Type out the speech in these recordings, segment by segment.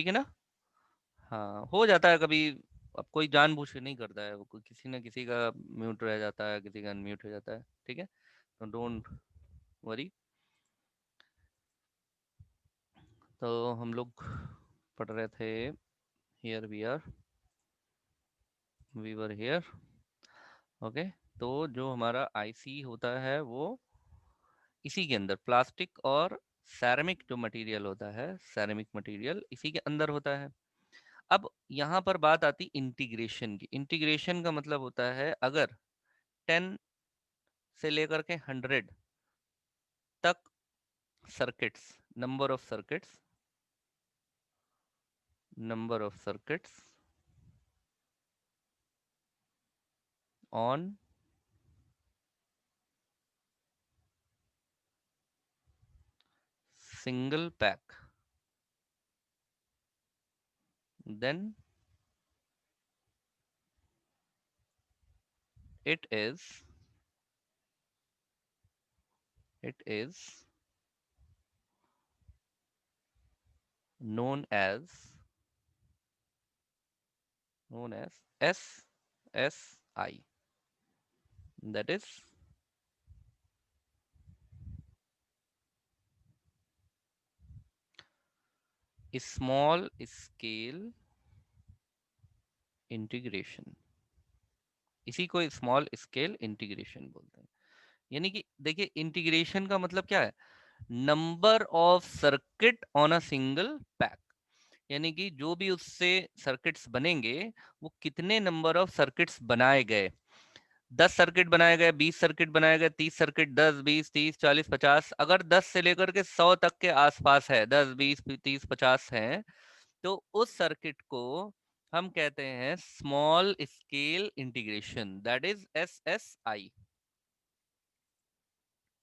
ठीक है ना। हाँ हो जाता है कभी, अब कोई जानबूझ के नहीं करता है, वो किसी न किसी का म्यूट रह जाता है, किसी का अनम्यूट हो जाता है, ठीक है, तो डोंट वरी। तो हम लोग पढ़ रहे थे, here we were here, okay. तो जो हमारा आईसी होता है वो इसी के अंदर प्लास्टिक और सैरामिक जो मटेरियल होता है, सैरामिक मटेरियल इसी के अंदर होता है। अब यहाँ पर बात आती इंटीग्रेशन की। इंटीग्रेशन का मतलब होता है अगर 10 से लेकर के 100 तक circuits, number of circuits, number of circuits on single pack, then it is it is known as SSI, that is small scale integration. इसी को स्मॉल स्केल इंटीग्रेशन बोलते हैं। यानी कि देखिए इंटीग्रेशन का मतलब क्या है, number of circuit on a single pack. यानी कि जो भी उससे सर्किट्स बनेंगे वो कितने नंबर ऑफ सर्किट्स बनाए गए, 10 सर्किट बनाए गए, 20 सर्किट बनाए गए, 30 सर्किट, 10 20 30 40 50, अगर 10 से लेकर के 100 तक के आसपास है, 10 20 30 50 है, तो उस सर्किट को हम कहते हैं small scale integration, that is SSI।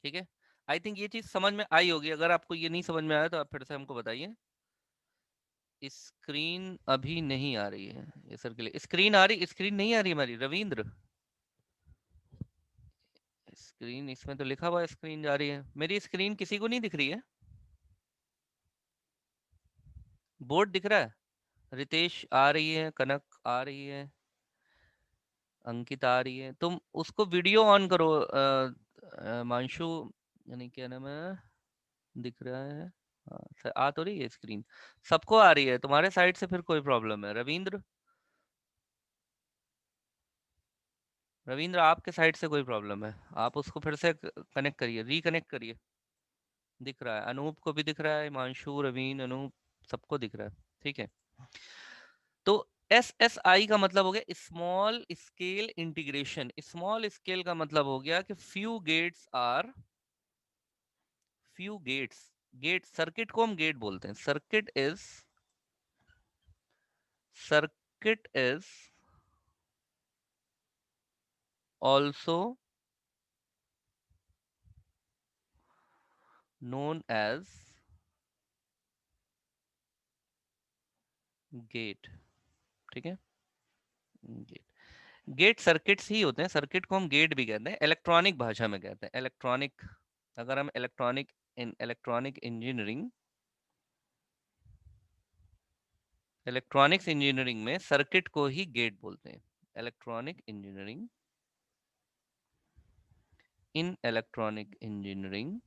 ठीक है, आई थिंक ये चीज समझ में आई होगी। अगर आपको ये नहीं समझ में आया तो आप फिर से हमको बताइए। स्क्रीन अभी नहीं आ रही है ये सर के लिए, स्क्रीन आ रही, स्क्रीन नहीं आ रही हमारी रविंद्र। स्क्रीन इसमें तो लिखा हुआ है स्क्रीन जा रही है, मेरी स्क्रीन किसी को नहीं दिख रही है। बोर्ड दिख रहा है, रितेश आ रही है, कनक आ रही है, अंकिता आ रही है। तुम उसको वीडियो ऑन करो, मांशु, यानी क्या नाम है, दिख रहा है। हाँ आ तो रही है स्क्रीन, सबको आ रही है, तुम्हारे साइड से फिर कोई प्रॉब्लम है रविंद्र। रविंद्र आपके साइड से कोई प्रॉब्लम है, आप उसको फिर से कनेक्ट करिए, रिकनेक्ट करिए। दिख रहा है, अनूप को भी दिख रहा है, हिमांशु, रवीन, अनूप, सबको दिख रहा है। ठीक है, तो SSI का मतलब हो गया small scale integration. Small scale का मतलब हो गया कि फ्यू गेट्स, गेट सर्किट को हम गेट बोलते हैं। Circuit is also known as gate. ठीक है, गेट, गेट सर्किट्स ही होते हैं, सर्किट को हम गेट भी कहते हैं, इलेक्ट्रॉनिक भाषा में कहते हैं, इलेक्ट्रॉनिक। अगर हम इलेक्ट्रॉनिक इंजीनियरिंग, इलेक्ट्रॉनिक्स इंजीनियरिंग में सर्किट को ही गेट बोलते हैं। इलेक्ट्रॉनिक इंजीनियरिंग, इन इलेक्ट्रॉनिक इंजीनियरिंग,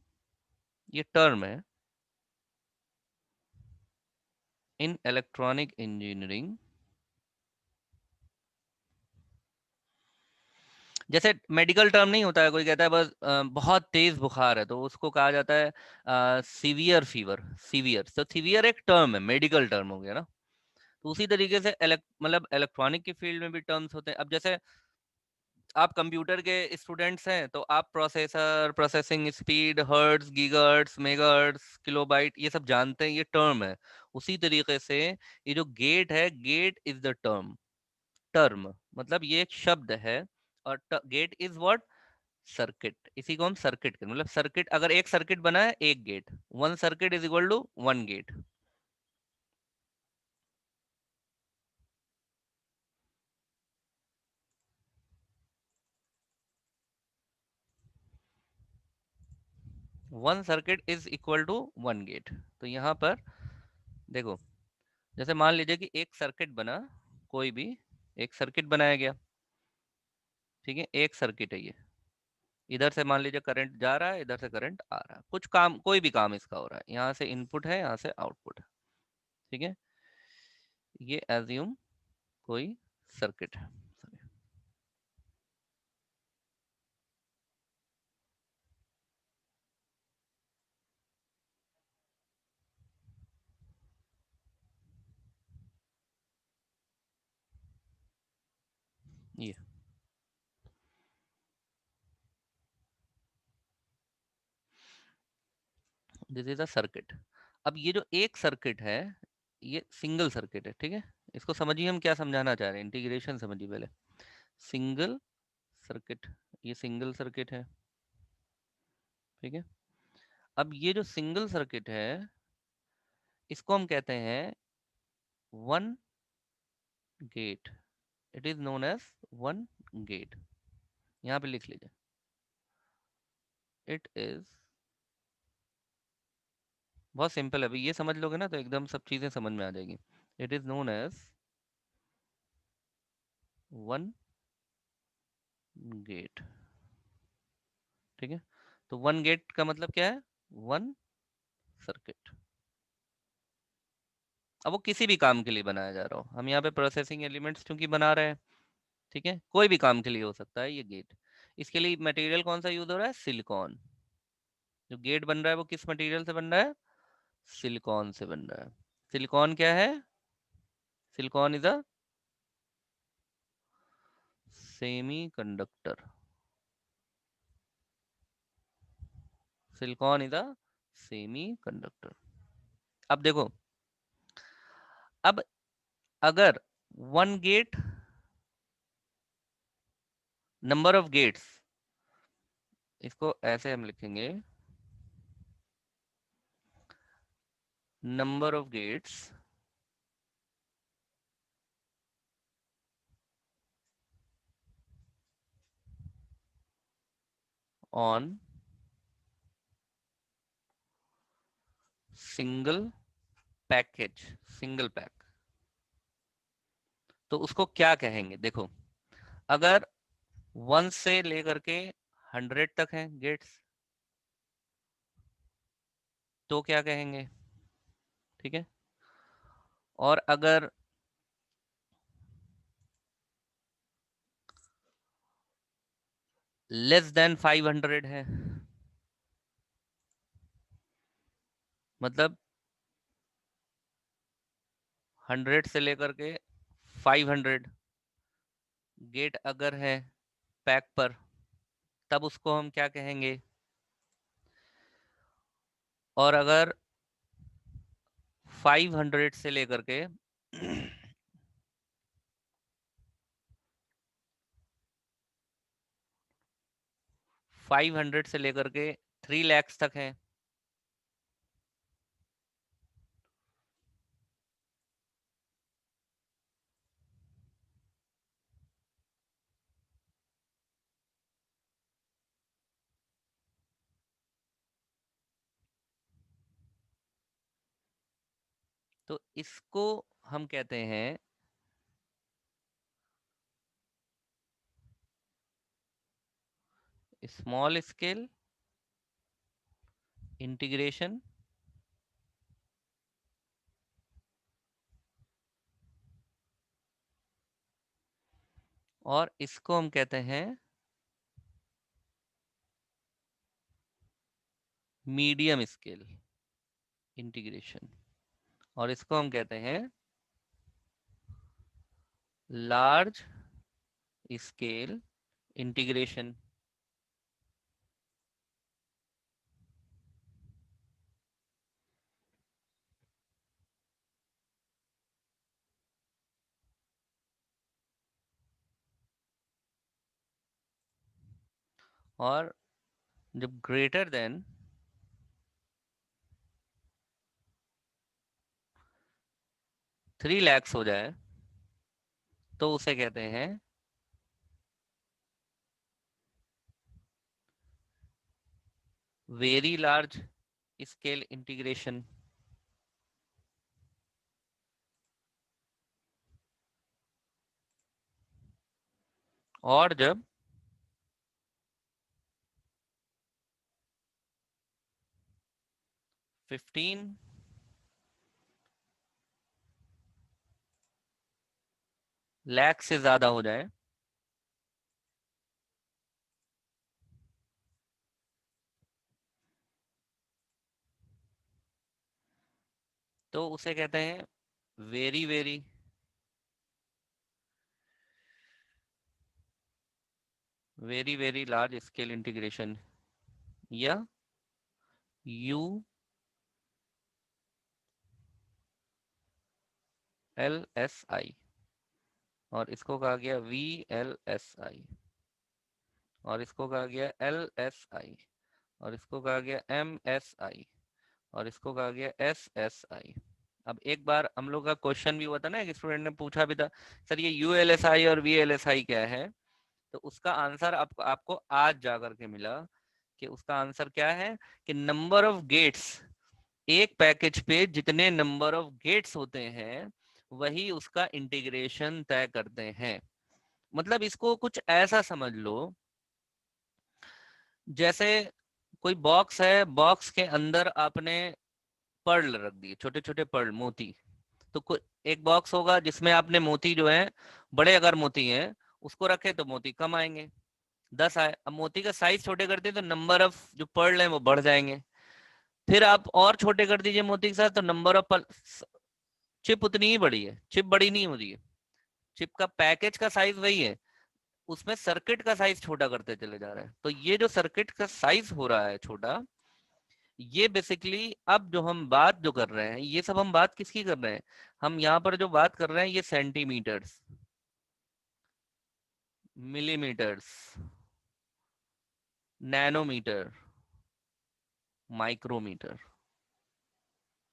ये टर्म है, इन इलेक्ट्रॉनिक इंजीनियरिंग। जैसे मेडिकल टर्म नहीं होता है, कोई कहता है बस बहुत तेज बुखार है, तो उसको कहा जाता है सीवियर फीवर। सीवियर, तो सीवियर एक टर्म है, मेडिकल टर्म हो गया ना। तो उसी तरीके से मतलब इलेक्ट्रॉनिक की फील्ड में भी टर्म्स होते हैं। अब जैसे आप कंप्यूटर के स्टूडेंट्स हैं तो आप processor, processing speed, hertz, gigahertz, megahertz, kilobyte, ये सब जानते हैं, ये टर्म है। उसी तरीके से ये जो गेट है, gate is the term. Term मतलब ये एक शब्द है, और गेट इज व्हाट, सर्किट। इसी को हम सर्किट के मतलब, सर्किट अगर एक सर्किट बना है, एक gate, one circuit is equal to one gate. One circuit is equal to one gate. तो यहाँ पर देखो, जैसे मान लीजिए कि एक सर्किट बना, कोई भी एक सर्किट बनाया गया, ठीक है, एक सर्किट है ये, इधर से मान लीजिए करंट जा रहा है, इधर से करंट आ रहा है, कुछ काम, कोई भी काम इसका हो रहा है, यहाँ से इनपुट है, यहाँ से आउटपुट है, ठीक है, ये एज्यूम कोई सर्किट है। ये दिस इज अ सर्किट। अब ये जो एक सर्किट है, ये सिंगल सर्किट है, ठीक है, इसको समझिए हम क्या समझाना चाह रहे हैं, इंटीग्रेशन समझिए पहले। सिंगल सर्किट, ये सिंगल सर्किट है, ठीक है। अब ये जो सिंगल सर्किट है, इसको हम कहते हैं one gate, it is known as one gate. यहाँ पे लिख लीजिए, इट इज, बहुत सिंपल है, अभी ये समझ लोगे ना तो एकदम सब चीजें समझ में आ जाएगी। It is known as one gate, ठीक है। तो वन गेट का मतलब क्या है, वन सर्किट। अब वो किसी भी काम के लिए बनाया जा रहा हो, हम यहाँ पे प्रोसेसिंग एलिमेंट्स क्योंकि बना रहे हैं, ठीक है, कोई भी काम के लिए हो सकता है ये गेट। इसके लिए मटेरियल कौन सा यूज हो रहा है, सिलिकॉन। जो गेट बन रहा है वो किस मटेरियल से बन रहा है, सिलिकॉन से बन रहा है। सिलिकॉन क्या है, silicon is a semiconductor, silicon is a semiconductor. अब देखो, अब अगर one gate, number of gates, इसको ऐसे हम लिखेंगे, number of gates on single package, single pack, तो उसको क्या कहेंगे, देखो, अगर वन से लेकर के 100 तक हैं गेट्स, तो क्या कहेंगे, ठीक है। और अगर लेस देन 500 है, मतलब 100 से लेकर के 500 गेट अगर है पैक पर, तब उसको हम क्या कहेंगे। और अगर 500 से लेकर के 500 से लेकर के 3 lakhs तक है, तो इसको हम कहते हैं स्मॉल स्केल इंटीग्रेशन, और इसको हम कहते हैं मीडियम स्केल इंटीग्रेशन, और इसको हम कहते हैं लार्ज स्केल इंटीग्रेशन। और जब ग्रेटर देन 3 lakhs हो जाए, तो उसे कहते हैं वेरी लार्ज स्केल इंटीग्रेशन। और जब फिफ्टीन लाख से ज्यादा हो जाए तो उसे कहते हैं very very very very large scale integration, या यू एल एस आई, और इसको कहा गया वी एल एस आई, और इसको कहा गया एल एस आई, और इसको कहा गया एम एस आई, और इसको कहा गया एस एस आई। अब एक बार हम लोग का क्वेश्चन भी हुआ था ना, एक स्टूडेंट ने पूछा भी था, सर ये यू एल एस आई और वी एल एस आई क्या है? तो उसका आंसर आपको आज जाकर के मिला कि उसका आंसर क्या है कि नंबर ऑफ गेट्स, एक पैकेज पे जितने नंबर ऑफ गेट्स होते हैं वही उसका इंटीग्रेशन तय करते हैं। मतलब इसको कुछ ऐसा समझ लो, जैसे कोई बॉक्स है, बॉक्स के अंदर आपने पर्ल रख दिए, छोटे छोटे पर्ल मोती। तो कोई एक बॉक्स होगा जिसमें आपने मोती जो है, बड़े अगर मोती हैं उसको रखे तो मोती कम आएंगे, 10 आए। अब मोती का साइज छोटे करते हैं तो नंबर ऑफ जो पर्ल है वो बढ़ जाएंगे। फिर आप और छोटे कर दीजिए मोती के साथ तो नंबर ऑफ चिप उतनी ही बड़ी है, चिप बड़ी नहीं हो रही है, चिप का पैकेज का साइज वही है, उसमें सर्किट का साइज छोटा करते चले जा रहे हैं। तो ये जो सर्किट का साइज हो रहा है छोटा, ये बेसिकली अब जो हम बात जो कर रहे हैं, ये सब हम बात किसकी कर रहे हैं? हम यहाँ पर जो बात कर रहे हैं ये सेंटीमीटर्स, मिलीमीटर्स, नैनोमीटर, माइक्रोमीटर,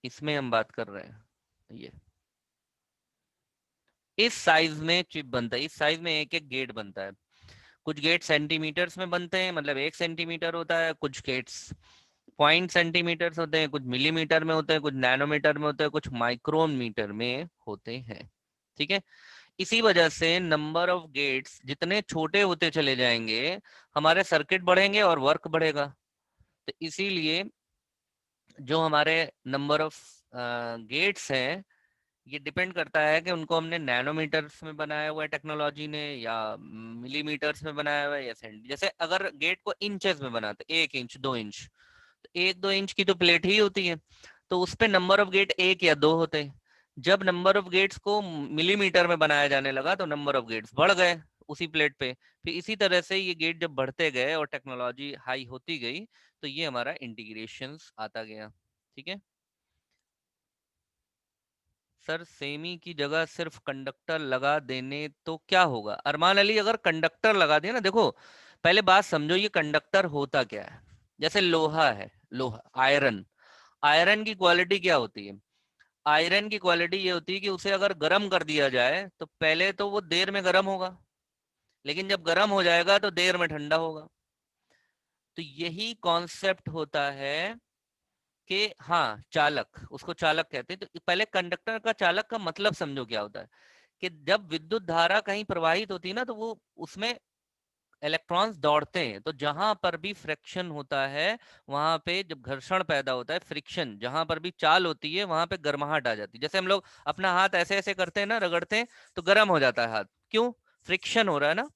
इसमें हम बात कर रहे हैं। ये इस साइज में चिप बनता है, इस साइज में एक एक गेट बनता है। कुछ गेट सेंटीमीटर्स में बनते हैं, मतलब 1 सेंटीमीटर होता है, कुछ गेट्स पॉइंट सेंटीमीटर्स होते हैं, कुछ मिलीमीटर में होते हैं, कुछ नैनोमीटर में होते हैं, कुछ माइक्रोन मीटर में होते हैं। ठीक है। इसी वजह से नंबर ऑफ गेट्स जितने छोटे होते चले जाएंगे, हमारे सर्किट बढ़ेंगे और वर्क बढ़ेगा। तो इसीलिए जो हमारे नंबर ऑफ गेट्स हैं, ये डिपेंड करता है कि उनको हमने नैनोमीटर्स में बनाया हुआ है टेक्नोलॉजी ने, या मिलीमीटर्स में बनाया हुआ है, या सेंट। जैसे अगर गेट को इंचेस में बनाते, 1 इंच 2 इंच, तो 1-2 इंच की तो प्लेट ही होती है, तो उस पे नंबर ऑफ गेट 1 या 2 होते हैं। जब नंबर ऑफ गेट्स को मिलीमीटर में बनाया जाने लगा तो नंबर ऑफ गेट्स बढ़ गए उसी प्लेट पे। फिर इसी तरह से ये गेट जब बढ़ते गए और टेक्नोलॉजी हाई होती गई, तो ये हमारा इंटीग्रेशन आता गया। ठीक है सर, सेमी की जगह सिर्फ कंडक्टर लगा देने तो क्या होगा? अरमान अली, अगर कंडक्टर लगा दिया ना, देखो पहले बात समझो ये कंडक्टर होता क्या है। जैसे लोहा है, लोहा, आयरन, आयरन की क्वालिटी क्या होती है? आयरन की क्वालिटी ये होती है कि उसे अगर गर्म कर दिया जाए तो पहले तो वो देर में गर्म होगा, लेकिन जब गर्म हो जाएगा तो देर में ठंडा होगा। तो यही कॉन्सेप्ट होता है कि हाँ, चालक, उसको चालक कहते हैं। तो पहले कंडक्टर का चालक का मतलब समझो क्या होता है, कि जब विद्युत धारा कहीं प्रवाहित होती है ना, तो वो उसमें इलेक्ट्रॉन्स दौड़ते हैं, तो जहां पर भी फ्रिक्शन होता है, वहां पे जब घर्षण पैदा होता है, फ्रिक्शन जहां पर भी चाल होती है वहां पे गर्माहट आ जाती है। जैसे हम लोग अपना हाथ ऐसे ऐसे करते हैं ना, रगड़ते हैं, तो गर्म हो जाता है हाथ, क्यों? फ्रिक्शन हो रहा है ना।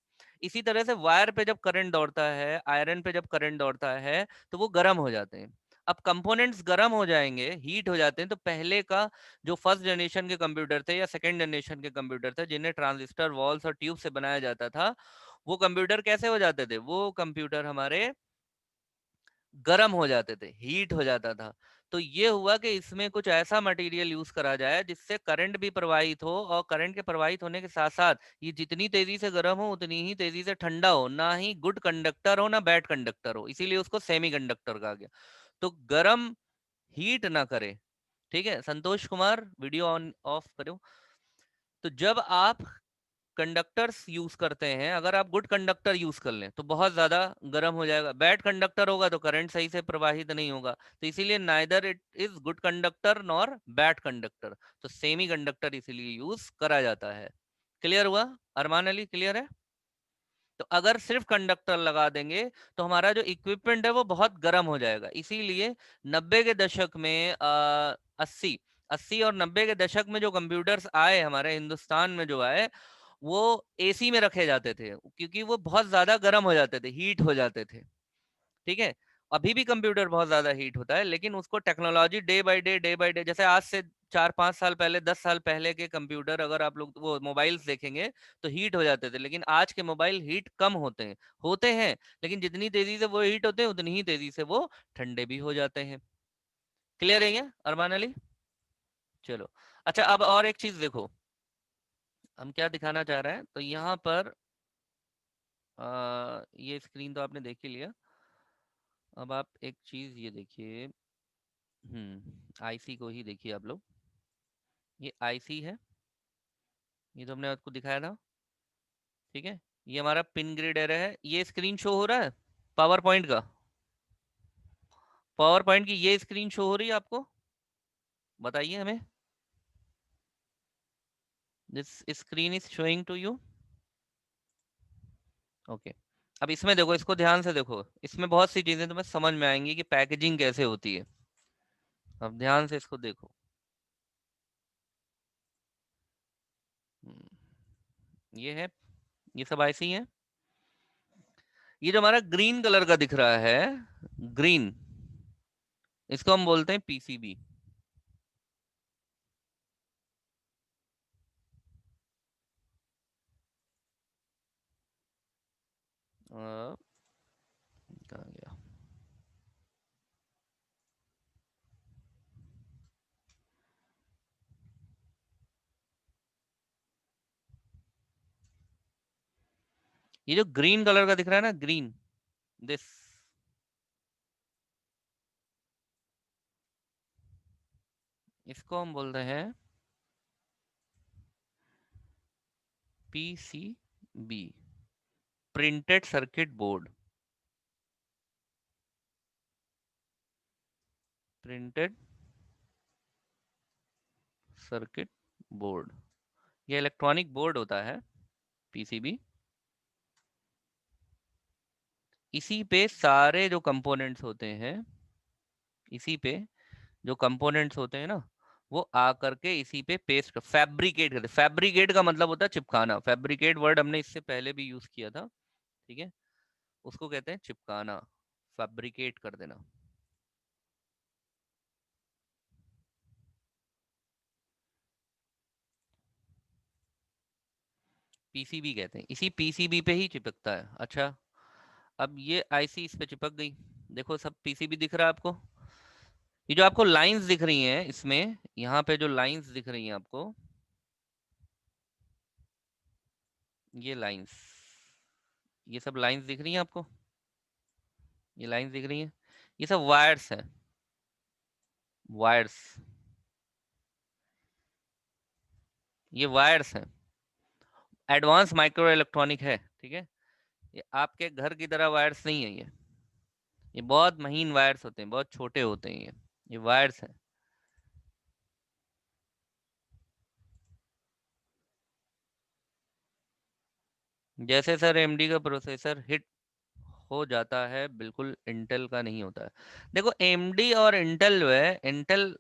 इसी तरह से वायर पे जब करंट दौड़ता है, आयरन पे जब करंट दौड़ता है, तो वो गर्म हो जाते हैं। अब कंपोनेंट्स गर्म हो जाएंगे, हीट हो जाते हैं, तो पहले का जो फर्स्ट जनरेशन के कंप्यूटर थे या सेकंड जनरेशन के कंप्यूटर थे, जिन्हें ट्रांजिस्टर, वॉल्स और ट्यूब से बनाया जाता था, वो कंप्यूटर कैसे हो जाते थे? वो कंप्यूटर हमारे गर्म हो जाते थे, हीट हो जाता था। तो ये हुआ कि इसमें कुछ ऐसा मटेरियल यूज करा जाए जिससे करंट भी प्रवाहित हो, और करंट के प्रवाहित होने के साथ साथ ये जितनी तेजी से गर्म हो उतनी ही तेजी से ठंडा हो, ना ही गुड कंडक्टर हो ना बैड कंडक्टर हो, इसीलिए उसको सेमी कंडक्टर कहा गया। तो गर्म हीट ना करे। ठीक है Santosh Kumar, video on off करो। तो जब आप कंडक्टर्स यूज करते हैं, अगर आप गुड कंडक्टर यूज कर लें तो बहुत ज्यादा गर्म हो जाएगा, बैड कंडक्टर होगा तो करंट सही से प्रवाहित नहीं होगा। तो इसीलिए neither it is good conductor nor bad conductor, तो सेमी कंडक्टर इसीलिए यूज करा जाता है। क्लियर हुआ? अरमान अली, क्लियर है? तो अगर सिर्फ कंडक्टर लगा देंगे तो हमारा जो इक्विपमेंट है वो बहुत गर्म हो जाएगा। इसीलिए 90 के दशक में 80 और 90 के दशक में जो कंप्यूटर्स आए हमारे हिंदुस्तान में जो आए, वो एसी में रखे जाते थे, क्योंकि वो बहुत ज्यादा गर्म हो जाते थे, हीट हो जाते थे। ठीक है। अभी भी कंप्यूटर बहुत ज्यादा हीट होता है, लेकिन उसको टेक्नोलॉजी डे बाय डे, जैसे आज से 4-5 साल पहले, 10 साल पहले के कंप्यूटर अगर आप लोग वो मोबाइल्स देखेंगे तो हीट हो जाते थे, लेकिन आज के मोबाइल हीट कम होते हैं, लेकिन जितनी तेजी से वो हीट होते हैं उतनी ही तेजी से वो ठंडे भी हो जाते हैं। क्लियर है ये अरमान अली? चलो। अच्छा, अब और एक चीज देखो, हम क्या दिखाना चाह रहे हैं, तो यहाँ पर ये स्क्रीन तो आपने देख ही लिया। अब आप एक चीज ये देखिए, आईसी को ही देखिए आप लोग। ये आईसी है, ये तो हमने आपको दिखाया था। ठीक है। ये हमारा पिन ग्रिड एरे है। ये स्क्रीन शो हो रहा है पावर पॉइंट का? पावर पॉइंट की ये स्क्रीन शो हो रही है आपको? बताइए हमें। This screen is showing to you? Okay. अब इसमें देखो, इसको ध्यान से देखो, इसमें बहुत सी चीजें तुम्हें समझ में आएंगी कि पैकेजिंग कैसे होती है। अब ध्यान से इसको देखो। ये है, ये सब आईसी है। ये जो हमारा ग्रीन कलर का दिख रहा है, ग्रीन, इसको हम बोलते हैं पीसीबी। कहाँ गया? ये जो ग्रीन कलर का दिख रहा है ना, ग्रीन, दिस, इसको हम बोलते हैं PCB, printed circuit board. Printed circuit board, ये इलेक्ट्रॉनिक बोर्ड होता है पीसीबी। इसी पे सारे जो कंपोनेंट्स होते हैं, इसी पे जो कंपोनेंट्स होते हैं ना, वो आ करके इसी पे पेस्ट, फैब्रिकेट करते। फैब्रिकेट का मतलब होता है चिपकाना। फैब्रिकेट वर्ड हमने इससे पहले भी यूज किया था। ठीक है। उसको कहते हैं चिपकाना, फैब्रिकेट कर देना। पीसीबी कहते हैं, इसी पीसीबी पे ही चिपकता है। अच्छा, अब ये आईसी इस पे चिपक गई। देखो सब पीसीबी दिख रहा है आपको। ये जो आपको लाइंस दिख रही हैं इसमें, यहाँ पे जो लाइंस दिख रही हैं आपको, ये लाइंस, ये सब लाइंस दिख रही हैं आपको, ये लाइंस दिख रही हैं, ये सब वायर्स हैं, वायर्स, ये वायर्स हैं। एडवांस माइक्रो इलेक्ट्रॉनिक है। ठीक है। ये आपके घर की तरह वायर्स नहीं है ये बहुत महीन वायर्स होते हैं, बहुत छोटे होते हैं ये वायर्स हैं। जैसे सर एमडी का प्रोसेसर हिट हो जाता है, बिल्कुल इंटेल का नहीं होता है। देखो एमडी और इंटेल जो है, इंटेल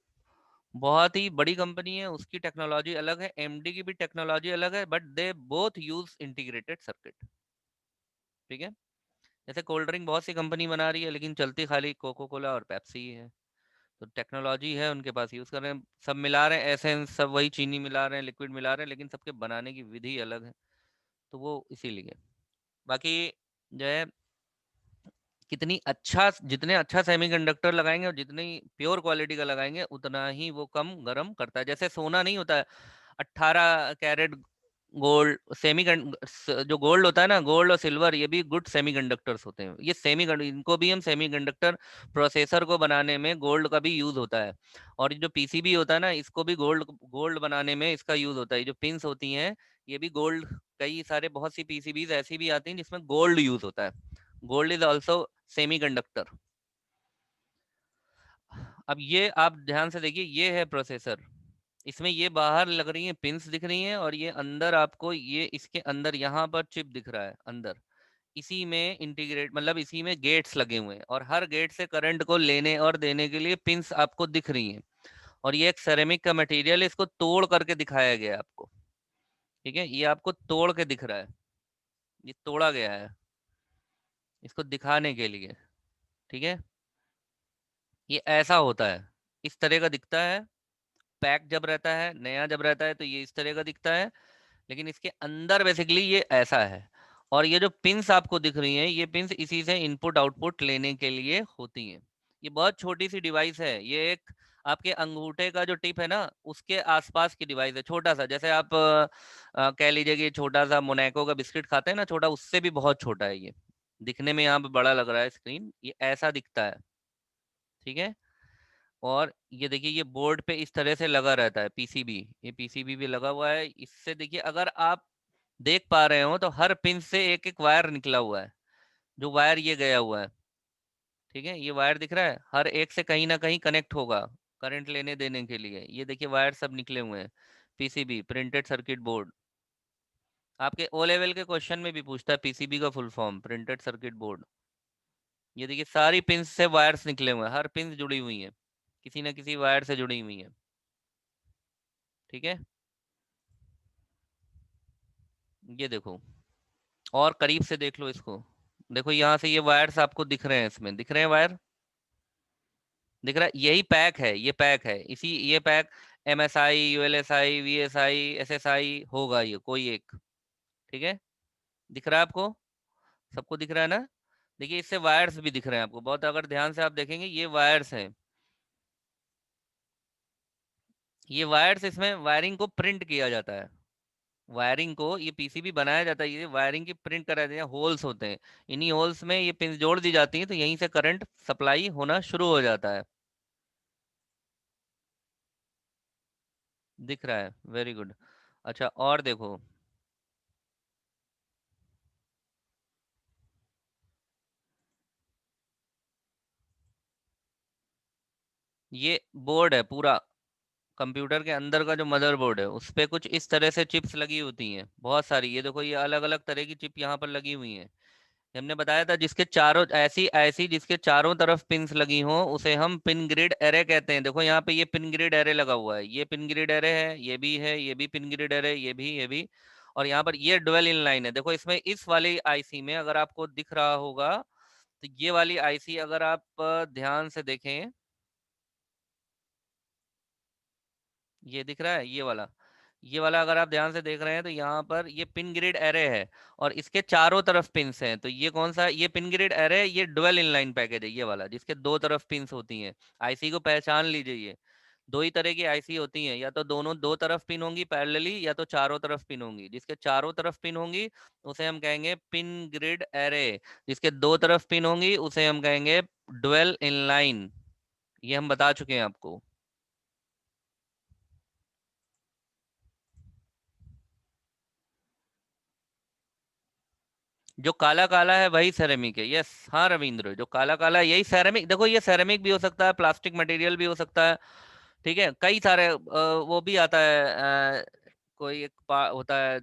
बहुत ही बड़ी कंपनी है, उसकी टेक्नोलॉजी अलग है, एमडी की भी टेक्नोलॉजी अलग है, but they both use integrated circuit. ठीक है। जैसे कोल्ड ड्रिंक बहुत सी कंपनी बना रही है, लेकिन चलती खाली कोको कोला और पेप्सी ही है। तो टेक्नोलॉजी है उनके पास, यूज कर रहे हैं, सब मिला रहे हैं, एसेंस सब वही, चीनी मिला रहे हैं, लिक्विड मिला रहे हैं, लेकिन सबके बनाने की विधि अलग है। तो वो इसीलिए, बाकी जो है, कितनी अच्छा, जितने अच्छा सेमीकंडक्टर लगाएंगे और जितनी प्योर क्वालिटी का लगाएंगे उतना ही वो कम गरम करता है। जैसे सोना नहीं होता है, 18 कैरेट गोल्ड, जो गोल्ड होता है ना, गोल्ड और सिल्वर, ये भी गुड सेमीकंडक्टर्स होते हैं। ये इनको भी हम सेमीकंडक्टर प्रोसेसर को बनाने में गोल्ड का भी यूज होता है। और ये जो पीसीबी होता है ना, इसको भी गोल्ड गोल्ड बनाने में इसका यूज होता है। ये जो पिंस होती हैं, ये भी गोल्ड, कई सारे बहुत सी पीसीबीज ऐसी भी आती हैं जिसमें गोल्ड यूज होता है। Gold is also semiconductor. अब ये आप ध्यान से देखिए, ये है प्रोसेसर। इसमें ये बाहर लग रही है पिंस दिख रही हैं, और ये अंदर आपको ये इसके अंदर यहाँ पर चिप दिख रहा है अंदर। इसी में इंटीग्रेट, मतलब इसी में गेट्स लगे हुए हैं, और हर गेट से करंट को लेने और देने के लिए पिंस आपको दिख रही हैं। और ये एक सेरेमिक का मटेरियल है, इसको तोड़ करके दिखाया गया है आपको। ठीक है, ये आपको तोड़ के दिख रहा है, ये तोड़ा गया है इसको दिखाने के लिए। ठीक है, ये ऐसा होता है, इस तरह का दिखता है। पैक जब रहता है, नया जब रहता है, तो ये इस तरह का दिखता है, लेकिन इसके अंदर बेसिकली ये ऐसा है। और ये जो पिंस आपको दिख रही हैं, ये पिंस इसी से इनपुट आउटपुट लेने के लिए होती हैं। ये बहुत छोटी सी डिवाइस है, ये एक आपके अंगूठे का जो टिप है ना, उसके आसपास की डिवाइस है, छोटा सा। जैसे आप कह लीजिए कि छोटा सा मोनाको का बिस्किट खाते हैं ना, छोटा, उससे भी बहुत छोटा है ये। दिखने में यहाँ पे बड़ा लग रहा है स्क्रीन, ये ऐसा दिखता है। ठीक है, और ये देखिए, ये बोर्ड पे इस तरह से लगा रहता है पीसीबी, ये पीसीबी भी लगा हुआ है। इससे देखिए, अगर आप देख पा रहे हो तो हर पिन से एक एक वायर निकला हुआ है, जो वायर ये गया हुआ है। ठीक है, ये वायर दिख रहा है, हर एक से कहीं ना कहीं कनेक्ट होगा करंट लेने देने के लिए। ये देखिए वायर सब निकले हुए हैं। पीसीबी, प्रिंटेड सर्किट बोर्ड, आपके ओ लेवल के क्वेश्चन में भी पूछता है पीसीबी का full form, printed circuit board. ये देखिए सारी पिंस से वायर्स निकले हुए हैं, हर पिन जुड़ी हुई है, किसी ना किसी वायर से जुड़ी हुई है। ठीक है, ये देखो, और करीब से देख लो इसको। देखो यहाँ से ये वायर्स आपको दिख रहे हैं, इसमें दिख रहे हैं वायर, दिख रहा है, यही पैक है, ये पैक है, इसी ये pack MSI, ULSI, VSI, SSI होगा, ये कोई एक। ठीक है, दिख रहा है आपको, सबको दिख रहा है ना। देखिए इससे वायर्स भी दिख रहे हैं आपको बहुत, अगर ध्यान से आप देखेंगे ये वायर्स हैं, ये वायर्स, इसमें वायरिंग को प्रिंट किया जाता है। वायरिंग को, ये पीसीबी बनाया जाता है, ये वायरिंग की प्रिंट कराया जाता है, होल्स होते हैं, इन्हीं होल्स में ये पिन जोड़ दी जाती हैं, तो यहीं से करंट सप्लाई होना शुरू हो जाता है। दिख रहा है, वेरी गुड। अच्छा, और देखो, ये बोर्ड है पूरा, कंप्यूटर के अंदर का जो मदरबोर्ड है, उस पे कुछ इस तरह से चिप्स लगी होती हैं, बहुत सारी। ये देखो, ये अलग अलग तरह की चिप यहाँ पर लगी हुई हैं। हमने बताया था, जिसके चारों ऐसी ऐसी जिसके चारों तरफ पिंस लगी हों, उसे हम पिन ग्रिड एरे कहते हैं। देखो यहाँ पे ये पिन ग्रिड एरे लगा हुआ है, ये पिन ग्रिड एरे है, ये भी है, ये भी पिन ग्रिड एरे, ये भी, ये भी। और यहाँ पर ये डुअल इन लाइन है। देखो इसमें, इस वाली आईसी में अगर आपको दिख रहा होगा, तो ये वाली आईसी अगर आप ध्यान से देखें, ये दिख रहा है, ये वाला अगर आप ध्यान से देख रहे हैं, तो यहाँ पर ये पिन ग्रिड एरे है, और इसके चारों तरफ पिंस हैं। तो ये कौन सा है? ये पिन ग्रिड एरे, ये डुअल इनलाइन पैकेज है, ये वाला जिसके दो तरफ पिंस होती हैं। आईसी को पहचान लीजिए, ये दो ही तरह की आईसी होती हैं, या तो दोनों दो तरफ पिन होंगी पैरेलली, या तो चारों तरफ पिन होंगी। जिसके चारों तरफ पिन होंगी उसे हम कहेंगे पिन ग्रिड एरे, जिसके दो तरफ पिन होंगी उसे हम कहेंगे डुअल इनलाइन। ये हम बता चुके हैं आपको। जो काला काला है वही सेरेमिक है, यस। हाँ रविंद्र, जो काला काला है यही सेरेमिक। देखो ये सेरेमिक भी हो सकता है, प्लास्टिक मटेरियल भी हो सकता है। ठीक है, कई सारे वो भी आता है, कोई एक होता है,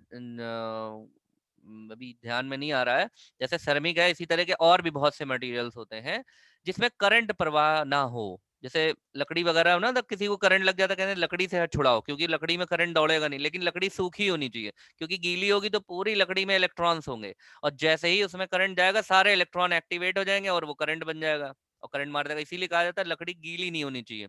अभी ध्यान में नहीं आ रहा है। जैसे सेरेमिक है, इसी तरह के और भी बहुत से मटेरियल्स होते हैं जिसमें करंट प्रवाह ना हो। जैसे लकड़ी वगैरह हो ना, तो किसी को करंट लग जाता है, कहते हैं लकड़ी से हाथ छुड़ाओ, क्योंकि लकड़ी में करंट दौड़ेगा नहीं, लेकिन लकड़ी सूखी होनी चाहिए, क्योंकि गीली होगी तो पूरी लकड़ी में इलेक्ट्रॉन्स होंगे, और जैसे ही उसमें करंट जाएगा सारे इलेक्ट्रॉन एक्टिवेट हो जाएंगे और वो करंट बन जाएगा और करंट मार देगा। इसीलिए कहा जाता है लकड़ी गीली नहीं होनी चाहिए।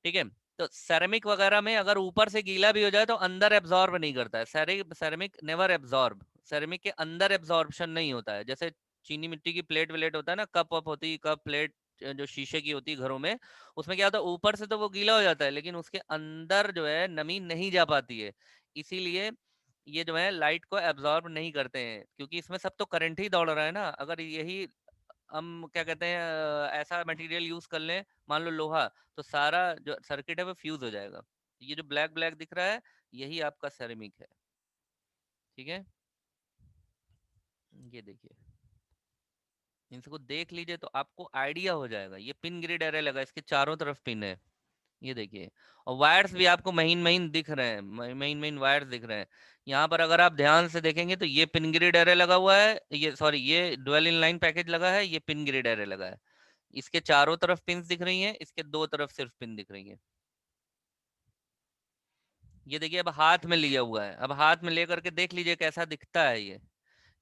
ठीक है, तो सेरेमिक वगैरह में अगर ऊपर से गीला भी हो जाए तो अंदर एब्जॉर्ब नहीं करता है, सेरेमिक नेवर एब्जॉर्ब, सेरेमिक के अंदर एब्जॉर्प्शन नहीं होता है। जैसे चीनी मिट्टी की प्लेट व्लेट होता है ना, कप वप होती है, कप प्लेट जो शीशे की होती है घरों में, उसमें क्या होता है, ऊपर से तो वो गीला हो जाता है, लेकिन उसके अंदर जो है नमी नहीं जा पाती है। इसीलिए ये जो है लाइट को एब्जॉर्ब नहीं करते हैं, क्योंकि इसमें सब तो करंट ही दौड़ रहा है ना। अगर यही हम क्या कहते हैं, ऐसा मटेरियल यूज कर लें, मान लो लोहा, तो सारा जो सर्किट है वो फ्यूज हो जाएगा। ये जो ब्लैक ब्लैक दिख रहा है, यही आपका सेरेमिक है। ठीक है, ये देखिए, इनको देख लीजिए तो आपको आइडिया हो जाएगा। ये पिन ग्रिड एरे लगा, इसके चारों तरफ पिन है, ये देखिए, और वायर्स भी आपको महीन महीन दिख रहे हैं, महीन महीन वायर्स दिख रहे हैं। यहाँ पर अगर आप ध्यान से देखेंगे तो ये पिन ग्रिड एरे लगा हुआ है, ये सॉरी ये डुअल इन लाइन पैकेज लगा है, ये पिन ग्रिड एरे लगा है। इसके चारों तरफ पिन दिख रही हैं, इसके दो तरफ सिर्फ पिन दिख रही हैं। ये देखिए, अब हाथ में लिया हुआ है, अब हाथ में लेकर के देख लीजिए कैसा दिखता है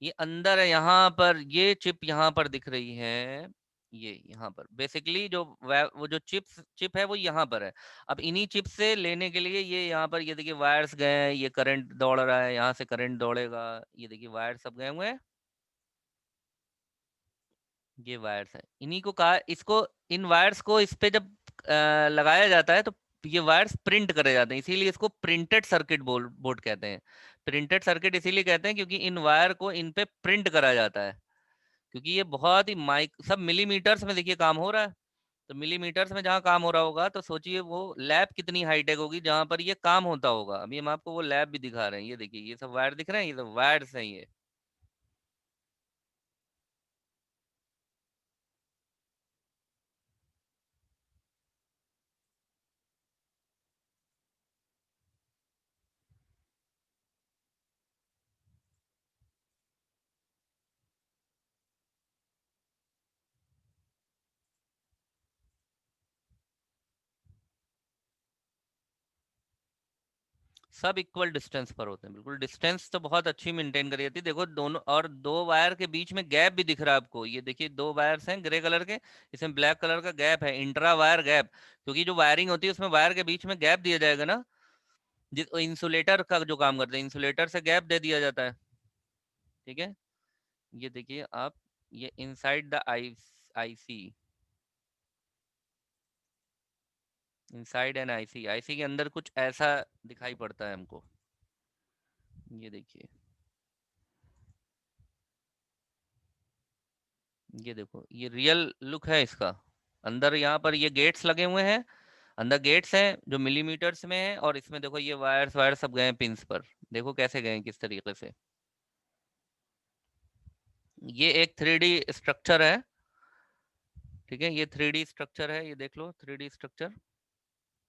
ये अंदर है, यहाँ पर ये चिप यहाँ पर दिख रही है, ये यहाँ पर बेसिकली जो वो जो चिप है वो यहाँ पर है। अब इन्हीं चिप से लेने के लिए ये यहाँ पर ये देखिए वायर्स गए हैं, ये करंट दौड़ रहा है, यहाँ से करंट दौड़ेगा, ये देखिए वायर सब गए हुए हैं, ये वायर्स है, इन्हीं को कहा, इसको इन वायर्स को इस पे जब लगाया जाता है तो ये वायर्स प्रिंट करे जाते हैं, इसीलिए इसको प्रिंटेड सर्किट बोर्ड बोर्ड कहते हैं। प्रिंटेड सर्किट इसीलिए कहते हैं क्योंकि इन वायर को इन पे प्रिंट करा जाता है, क्योंकि ये बहुत ही माइक सब मिलीमीटर्स में देखिए काम हो रहा है। तो मिलीमीटर्स में जहाँ काम हो रहा होगा तो सोचिए वो लैब कितनी हाईटेक होगी जहाँ पर ये काम होता होगा। अभी हम आपको वो लैब भी दिखा रहे हैं, ये देखिए ये सब वायर दिख रहे हैं, ये सब वायर्स हैं ये। सब इक्वल डिस्टेंस पर होते हैं, बिल्कुल डिस्टेंस तो बहुत अच्छी मेंटेन करी जाती है। देखो दोनों, और दो वायर के बीच में गैप भी दिख रहा है आपको, ये देखिए दो वायर्स हैं ग्रे कलर के, इसमें ब्लैक कलर का गैप है, इंट्रा वायर गैप, क्योंकि जो वायरिंग होती है उसमें वायर के बीच में गैप दिया जाएगा ना, जिस इंसुलेटर का जो काम करते हैं, इंसुलेटर से गैप दे दिया जाता है। ठीक है, ये देखिए आप, ये inside the IC, inside an IC, IC के अंदर कुछ ऐसा दिखाई पड़ता है हमको, ये देखिए, ये देखो ये रियल लुक है इसका। अंदर यहाँ पर ये गेट्स लगे हुए हैं, अंदर गेट्स हैं जो मिलीमीटर्स में है, और इसमें देखो ये वायर्स वायर सब गए हैं पिंस पर, देखो कैसे गए हैं किस तरीके से। ये एक 3D स्ट्रक्चर है, ठीक है, ये 3D स्ट्रक्चर है, ये देख लो 3D structure,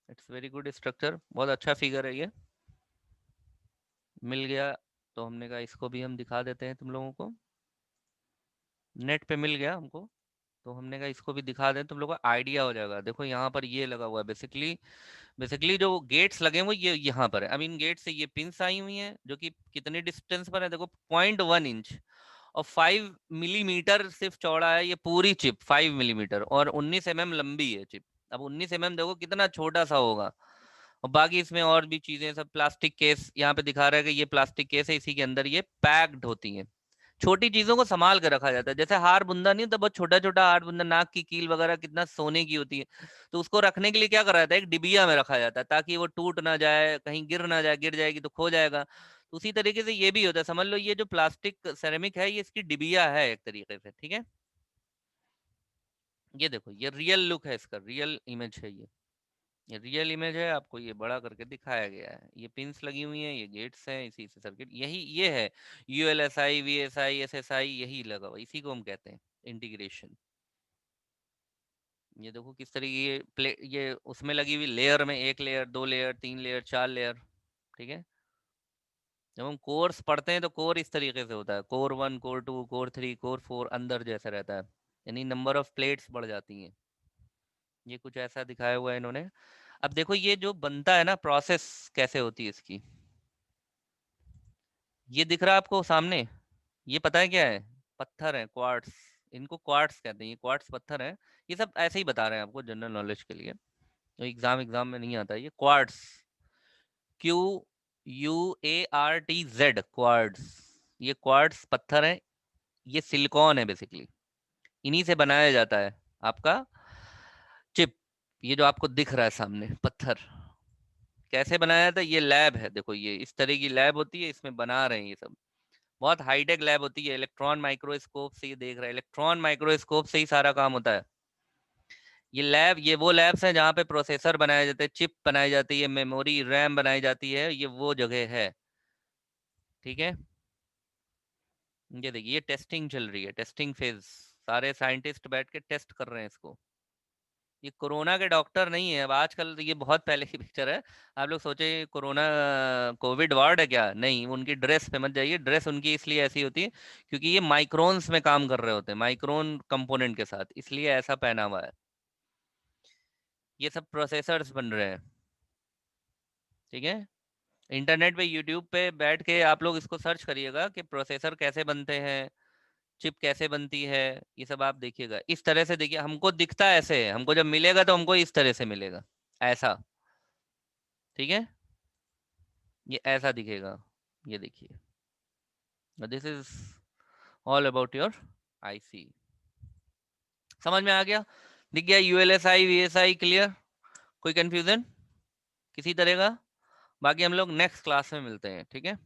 it's very good structure, बहुत अच्छा फिगर है ये। मिल गया, तो हमने कहा इसको भी हम दिखा देते हैं तुम लोगों को, नेट पे मिल गया हमको, तो हमने कहा इसको भी दिखा दें, तुम लोगों को आइडिया हो जाएगा। देखो यहाँ पर ये लगा हुआ है, बेसिकली जो गेट्स लगे हैं वो ये यहाँ पर है। अब इन गेट से ये पिंस आई हुई हैं जो कि कितने डिस्टेंस पर है, देखो 0.1 इंच, और 5 मिलीमीटर सिर्फ चौड़ा है ये पूरी चिप, 5 मिलीमीटर, और 19 mm लंबी है चिप। अब 19 mm देखो कितना छोटा सा होगा, और बाकी इसमें और भी चीजें सब, प्लास्टिक केस यहाँ पे दिखा रहा है कि ये प्लास्टिक केस है, इसी के अंदर ये पैक्ड होती हैं। छोटी चीजों को संभाल कर रखा जाता है, जैसे हार बुंदा नहीं होता, बहुत छोटा छोटा हार बुंदा, नाक की कील वगैरह कितना सोने की होती है, तो उसको रखने के लिए क्या करा जाता है, एक डिबिया में रखा जाता है ताकि वो टूट ना जाए, कहीं गिर ना जाए, गिर जाएगी तो खो जाएगा। तो उसी तरीके से ये भी होता है, समझ लो ये जो प्लास्टिक सेरेमिक है ये इसकी डिबिया है एक तरीके से, ठीक है। ये देखो ये रियल लुक है इसका, रियल इमेज है ये रियल इमेज है, आपको ये बड़ा करके दिखाया गया है, ये पिंस लगी हुई हैं, ये गेट्स हैं, इसी से सर्किट, यही ये है, यूएलएसआई वीएसआई एसएसआई, यही लगा हुआ, इसी को हम कहते हैं इंटीग्रेशन। ये देखो किस तरीके ये प्ले, ये उसमें लगी हुई लेयर में, एक लेयर, दो लेयर, तीन लेयर, चार लेयर, ठीक है। जब हम कोर्स पढ़ते हैं तो कोर इस तरीके से होता है, कोर 1, कोर 2, कोर 3, कोर 4 अंदर जैसा रहता है, यानी नंबर ऑफ प्लेट्स बढ़ जाती हैं। ये कुछ ऐसा दिखाया हुआ है इन्होंने। अब देखो ये जो बनता है ना, प्रोसेस कैसे होती है इसकी, ये दिख रहा है आपको सामने, ये पता है क्या है, पत्थर है, क्वार्ट्स, इनको क्वार्ट्स कहते हैं, ये क्वार्ट्स पत्थर है। ये सब ऐसे ही बता रहे हैं आपको जनरल नॉलेज के लिए, तो एग्जाम एग्जाम में नहीं आता है। ये क्वार्ट्स, QUARTZ, क्वार्ट्स, ये क्वार्ट्स पत्थर है, ये सिलिकॉन है बेसिकली, इन्हीं से बनाया जाता है आपका चिप। ये जो आपको दिख रहा है सामने पत्थर, कैसे बनाया था, ये लैब है, देखो ये इस तरह की लैब होती है, इसमें बना रहे हैं ये सब, बहुत हाईटेक लैब होती है, इलेक्ट्रॉन माइक्रोस्कोप से ये देख रहा है, इलेक्ट्रॉन माइक्रोस्कोप से ही सारा काम होता है। ये लैब, ये वो लैब्स हैं जहाँ पे प्रोसेसर बनाए जाते हैं, चिप बनाई जाती है, मेमोरी रैम बनाई जाती है, ये वो जगह है, ठीक है। ये देखिए ये टेस्टिंग चल रही है, टेस्टिंग फेज, सारे साइंटिस्ट बैठ के टेस्ट कर रहे हैं इसको, ये कोरोना के डॉक्टर नहीं है। अब आजकल ये बहुत पहले की पिक्चर है। आप लोग सोचे ये कोरोना कोविड वार्ड है क्या? नहीं, उनकी ड्रेस पे मत जाइए। ड्रेस उनकी इसलिए ऐसी होती है क्योंकि ये माइक्रोन्स में काम कर रहे होते हैं, माइक्रोन कंपोनेंट के साथ, इसलिए ऐसा पहना हुआ है। ये सब प्रोसेसर्स बन रहे हैं, ठीक है। इंटरनेट पे, यूट्यूब पे बैठ के आप लोग इसको सर्च करिएगा कि प्रोसेसर कैसे बनते हैं, चिप कैसे बनती है। ये सब आप देखिएगा। इस तरह से देखिए, हमको दिखता ऐसे है, हमको जब मिलेगा तो हमको इस तरह से मिलेगा, ऐसा, ठीक है। ये ऐसा दिखेगा, ये देखिए। This is all about your IC. समझ में आ गया? दिख गया? ULSI VSI clear? कोई कंफ्यूजन किसी तरह का? बाकी हम लोग नेक्स्ट क्लास में मिलते हैं, ठीक है।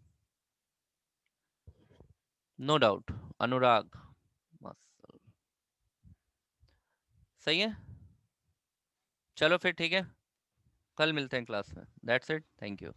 No doubt. अनुराग, मस्त, सही है। चलो फिर ठीक है, कल मिलते हैं क्लास में। That's it, thank you.